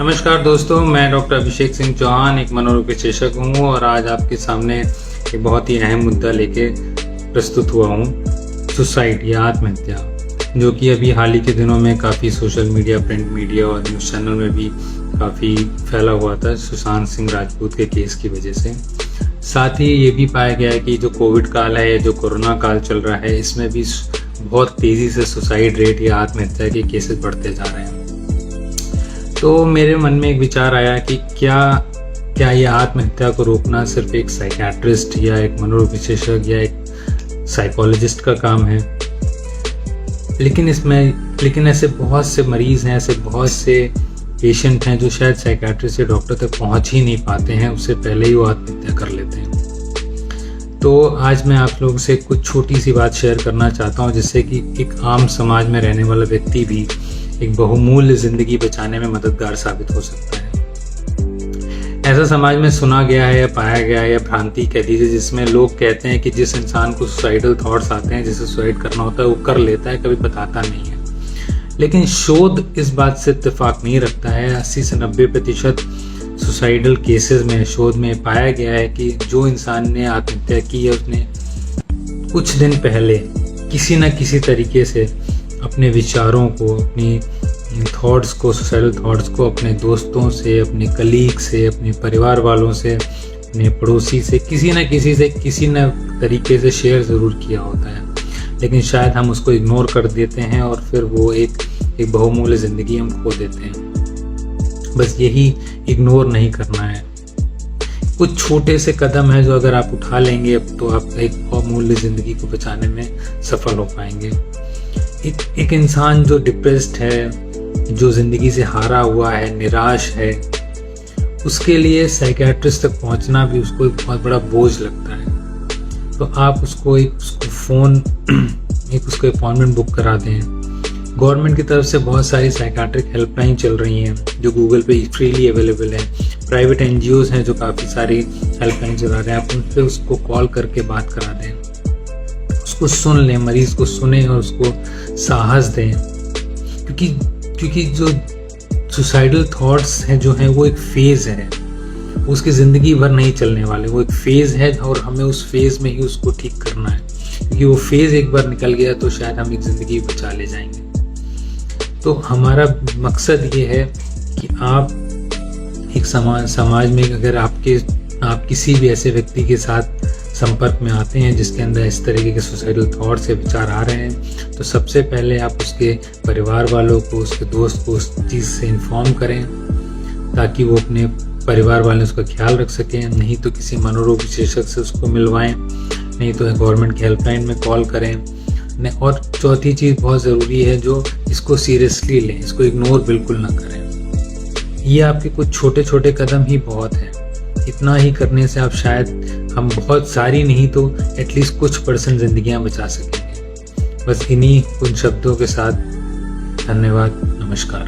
नमस्कार दोस्तों, मैं डॉक्टर अभिषेक सिंह चौहान एक मनोरोग विशेषज्ञ हूँ और आज आपके सामने एक बहुत ही अहम मुद्दा लेके प्रस्तुत हुआ हूँ। सुसाइड या आत्महत्या, जो कि अभी हाल ही के दिनों में काफ़ी सोशल मीडिया, प्रिंट मीडिया और न्यूज़ चैनल में भी काफ़ी फैला हुआ था सुशांत सिंह राजपूत के केस की वजह से। साथ ही ये भी पाया गया है कि जो कोविड काल है, जो कोरोना काल चल रहा है, इसमें भी बहुत तेज़ी से सुसाइड रेट या आत्महत्या के केसेस बढ़ते जा रहे हैं। तो मेरे मन में एक विचार आया कि क्या ये आत्महत्या को रोकना सिर्फ एक साइकियाट्रिस्ट या एक मनोरोग विशेषज्ञ या एक साइकोलॉजिस्ट का काम है। लेकिन ऐसे बहुत से मरीज हैं, ऐसे बहुत से पेशेंट हैं जो शायद साइकियाट्रिस्ट या डॉक्टर तक पहुंच ही नहीं पाते हैं, उससे पहले ही वो आत्महत्या कर लेते हैं। तो आज मैं आप लोगों से कुछ छोटी सी बात शेयर करना चाहता हूं, जिससे कि एक आम समाज में रहने वाला व्यक्ति भी एक बहुमूल्य जिंदगी बचाने में मददगार साबित हो सकता है। ऐसा समाज में सुना गया है या पाया गया है या भ्रांति कह दीजिए, जिसमें लोग कहते हैं कि जिस इंसान को सुसाइडल थॉट्स आते हैं, जिसे सुसाइड करना होता है, वो कर लेता है, कभी बताता नहीं है। लेकिन शोध इस बात से इत्तेफाक नहीं रखता है। 80 से 90% सुसाइडल केसेस में शोध में पाया गया है कि जो इंसान ने आत्महत्या की है, उसने कुछ दिन पहले किसी न किसी तरीके से अपने विचारों को, अपनी थॉट्स को, सुसाइडल थॉट्स को अपने दोस्तों से, अपने कलीग से, अपने परिवार वालों से, अपने पड़ोसी से, किसी न तरीके से शेयर ज़रूर किया होता है। लेकिन शायद हम उसको इग्नोर कर देते हैं और फिर वो एक बहुमूल्य ज़िंदगी हम खो देते हैं। बस यही इग्नोर नहीं करना है। कुछ छोटे से कदम है जो अगर आप उठा लेंगे तो आप एक बहुमूल्य ज़िंदगी को बचाने में सफल हो पाएंगे। एक इंसान जो डिप्रेस्ड है, जो ज़िंदगी से हारा हुआ है, निराश है, उसके लिए साइकियाट्रिस्ट तक पहुंचना भी उसको एक बहुत बड़ा बोझ लगता है। तो आप उसको अपॉइंटमेंट बुक करा दें। गवर्नमेंट की तरफ से बहुत सारी साइकियाट्रिक हेल्पलाइन चल रही हैं जो गूगल पे फ्रीली अवेलेबल है। प्राइवेट NGOs हैं जो काफ़ी सारी हेल्पलाइन चला रहे हैं। आप उन पर उसको कॉल करके बात करा दें, उसको सुन लें, मरीज को सुने और उसको साहस दें। क्योंकि जो सुसाइडल थॉट्स हैं जो हैं वो एक फेज़ है, उसकी ज़िंदगी भर नहीं चलने वाले। वो एक फेज़ है और हमें उस फेज़ में ही उसको ठीक करना है, क्योंकि वो फेज़ एक बार निकल गया तो शायद हम एक ज़िंदगी बचा ले जाएंगे। तो हमारा मकसद ये है कि आप एक समाज में अगर आप किसी भी ऐसे व्यक्ति के साथ संपर्क में आते हैं जिसके अंदर इस तरीके के सुसाइडल थॉट से विचार आ रहे हैं, तो सबसे पहले आप उसके परिवार वालों को, उसके दोस्त को उस चीज़ से इन्फॉर्म करें ताकि वो अपने परिवार वाले उसका ख्याल रख सकें। नहीं तो किसी मनोरोग विशेषज्ञ से उसको मिलवाएं, नहीं तो गवर्नमेंट की हेल्पलाइन में कॉल करें। और चौथी चीज़ बहुत ज़रूरी है, जो इसको सीरियसली लें, इसको इग्नोर बिल्कुल ना करें। ये आपके कुछ छोटे छोटे कदम ही बहुत हैं। इतना ही करने से आप शायद, हम बहुत सारी नहीं तो एटलीस्ट कुछ % जिंदगियां बचा सकेंगे। बस इन्हीं कुछ शब्दों के साथ धन्यवाद, नमस्कार।